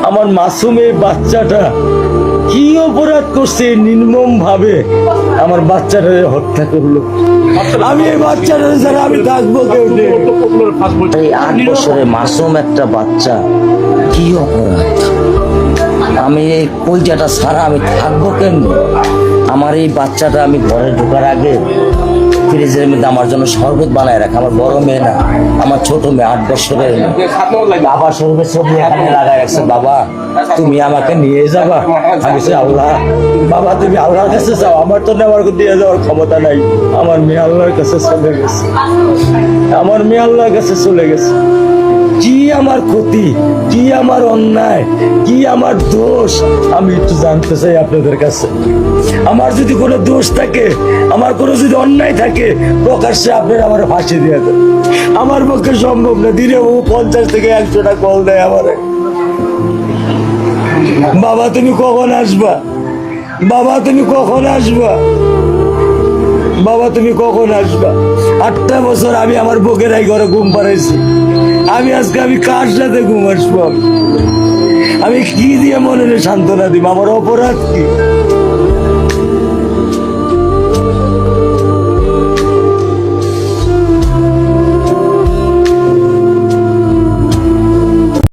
আমার মাসুমের বাচ্চাটা কি অপরাধ করছে নির্মম ভাবে আমার বাচ্চাটা হত্যা করলো। আমি এই বাচ্চাটা ছাড়া আমি থাকবো কেউ নেই। এই 8 বছরের মাসুম একটা বাচ্চা কি অপরাধ? আমি এই কলজাটা ছাড়া আমি থাকবো কেমনি? আমার এই বাচ্চাটা আমি ঘরে ঢোকার আগে ফ্রিজের মধ্যে আমার জন্য শরবত বানায় রাখে। আমার বড় মেয়ে না, আমার ছোট মেয়ে 8 বছরের বাবা শরবত ছবি এখানে লাগায় রাখছে। বাবা তুমি আমাকে নিয়ে যাবা? আমি বলছি, আল্লাহ বাবা তুমি আল্লাহর কাছে যাও, আমার তো নেওয়ার দিয়ে যাওয়ার ক্ষমতা নাই। আমার মেয়ে আল্লাহর কাছে চলে গেছে, আমার মেয়ে আল্লাহর কাছে চলে গেছে। কি আমার ক্ষতি, কি আমার অন্যায়, কি আমার দোষ, আমি একটু জানতে চাই আপনাদের কাছে। আমার যদি কোনো দোষ থাকে, আমার কোনো যদি অন্যায় থাকে, প্রকাশ্যে আপনারা আমার ফাঁসি দিয়ে দেন। আমার পক্ষে সম্ভব না। দিনে ও 50 থেকে 100টা কল দেয় আমারে। বাবা তুমি কখন আসবা? বাবা তুমি কখন আসবা? বাবা তুমি কখন আসবা? 8টা বছর আমি আমার বুকের এই ঘরে ঘুম পাড়াইছি। আমি আজকে আমি কার সাথে ঘুম আসবো? আমি কি দিয়ে মনে সান্ত্বনা দিব? আমার অপরাধ কি?